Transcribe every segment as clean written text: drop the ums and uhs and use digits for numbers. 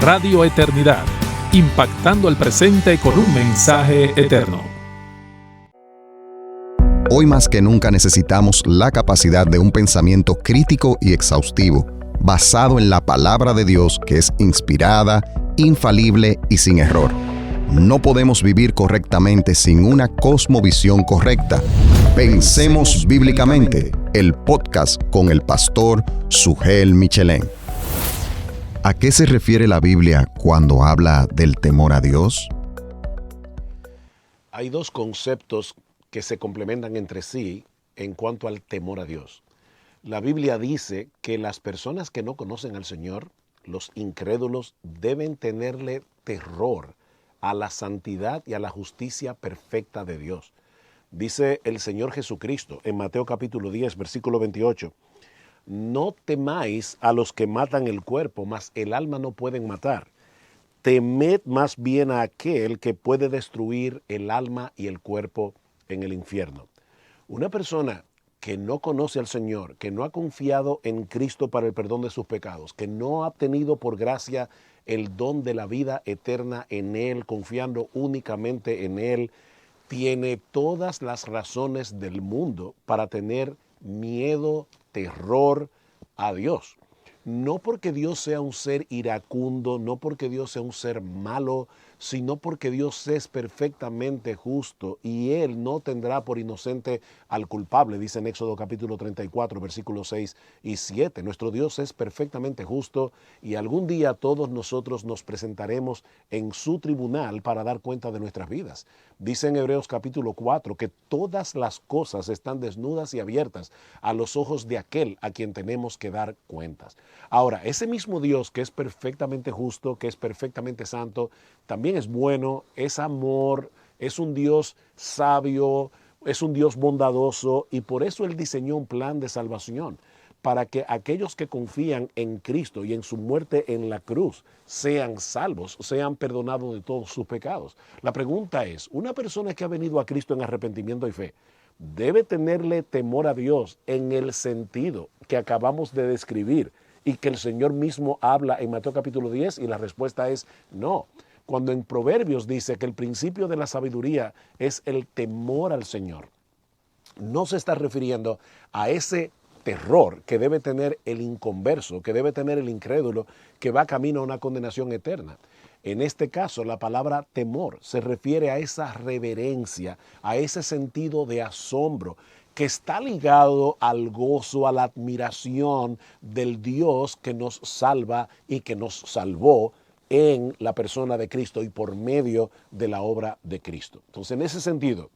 Radio Eternidad, impactando el presente con un mensaje eterno. Hoy más que nunca necesitamos la capacidad de un pensamiento crítico y exhaustivo, basado en la palabra de Dios, que es inspirada, infalible y sin error. No podemos vivir correctamente sin una cosmovisión correcta. Pensemos bíblicamente, el podcast con el pastor Sugel Michelén. ¿A qué se refiere la Biblia cuando habla del temor a Dios? Hay dos conceptos que se complementan entre sí en cuanto al temor a Dios. La Biblia dice que las personas que no conocen al Señor, los incrédulos, deben tenerle terror a la santidad y a la justicia perfecta de Dios. Dice el Señor Jesucristo en Mateo capítulo 10, versículo 28, no temáis a los que matan el cuerpo, mas el alma no pueden matar. Temed más bien a aquel que puede destruir el alma y el cuerpo en el infierno. Una persona que no conoce al Señor, que no ha confiado en Cristo para el perdón de sus pecados, que no ha obtenido por gracia el don de la vida eterna en Él, confiando únicamente en Él, tiene todas las razones del mundo para tener miedo, terror a Dios. No porque Dios sea un ser iracundo, no porque Dios sea un ser malo, sino porque Dios es perfectamente justo y Él no tendrá por inocente al culpable, dice en Éxodo capítulo 34, versículos 6 y 7. Nuestro Dios es perfectamente justo y algún día todos nosotros nos presentaremos en su tribunal para dar cuenta de nuestras vidas. Dice en Hebreos capítulo 4 que todas las cosas están desnudas y abiertas a los ojos de aquel a quien tenemos que dar cuentas. Ahora, ese mismo Dios que es perfectamente justo, que es perfectamente santo, también es bueno, es amor, es un Dios sabio, es un Dios bondadoso y por eso Él diseñó un plan de salvación para que aquellos que confían en Cristo y en su muerte en la cruz sean salvos, sean perdonados de todos sus pecados. La pregunta es, una persona que ha venido a Cristo en arrepentimiento y fe, ¿debe tenerle temor a Dios en el sentido que acabamos de describir y que el Señor mismo habla en Mateo capítulo 10? Y la respuesta es no. Cuando en Proverbios dice que el principio de la sabiduría es el temor al Señor, no se está refiriendo a ese terror que debe tener el inconverso, que debe tener el incrédulo, que va camino a una condenación eterna. En este caso, la palabra temor se refiere a esa reverencia, a ese sentido de asombro, que está ligado al gozo, a la admiración del Dios que nos salva y que nos salvó en la persona de Cristo y por medio de la obra de Cristo. Entonces, en ese sentido,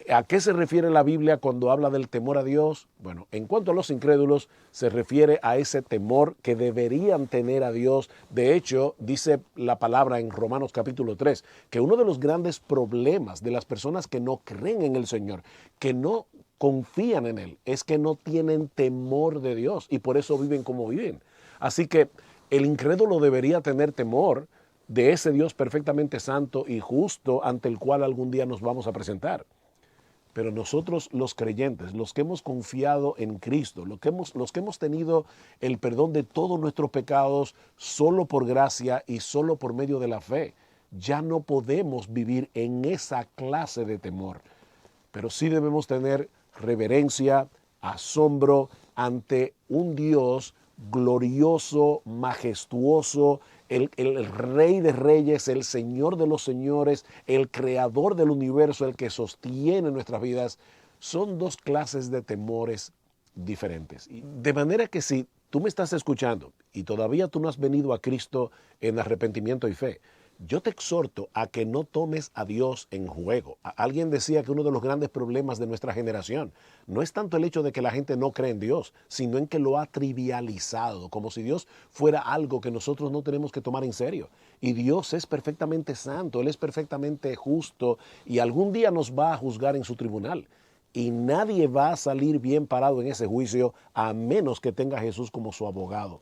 ¿a qué se refiere la Biblia cuando habla del temor a Dios? Bueno, en cuanto a los incrédulos, se refiere a ese temor que deberían tener a Dios. De hecho, dice la palabra en Romanos capítulo 3, que uno de los grandes problemas de las personas que no creen en el Señor, que no confían en Él, es que no tienen temor de Dios y por eso viven como viven. Así que el incrédulo debería tener temor de ese Dios perfectamente santo y justo ante el cual algún día nos vamos a presentar. Pero nosotros los creyentes, los que hemos confiado en Cristo, los que hemos tenido el perdón de todos nuestros pecados solo por gracia y solo por medio de la fe, ya no podemos vivir en esa clase de temor. Pero sí debemos tener reverencia, asombro ante un Dios glorioso, majestuoso, el Rey de Reyes, el Señor de los Señores, el Creador del universo, el que sostiene nuestras vidas. Son dos clases de temores diferentes. De manera que si tú me estás escuchando y todavía tú no has venido a Cristo en arrepentimiento y fe, yo te exhorto a que no tomes a Dios en juego. Alguien decía que uno de los grandes problemas de nuestra generación no es tanto el hecho de que la gente no cree en Dios, sino en que lo ha trivializado, como si Dios fuera algo que nosotros no tenemos que tomar en serio. Y Dios es perfectamente santo, Él es perfectamente justo y algún día nos va a juzgar en su tribunal. Y nadie va a salir bien parado en ese juicio a menos que tenga a Jesús como su abogado.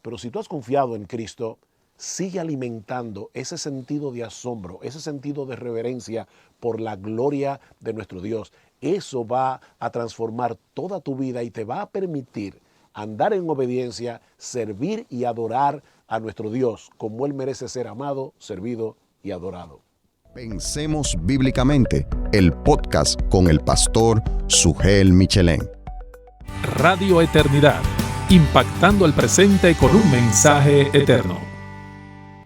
Pero si tú has confiado en Cristo, sigue alimentando ese sentido de asombro, ese sentido de reverencia por la gloria de nuestro Dios. Eso va a transformar toda tu vida y te va a permitir andar en obediencia, servir y adorar a nuestro Dios como Él merece ser amado, servido y adorado. Pensemos Bíblicamente, el podcast con el pastor Sugel Michelén. Radio Eternidad, impactando el presente con un mensaje eterno.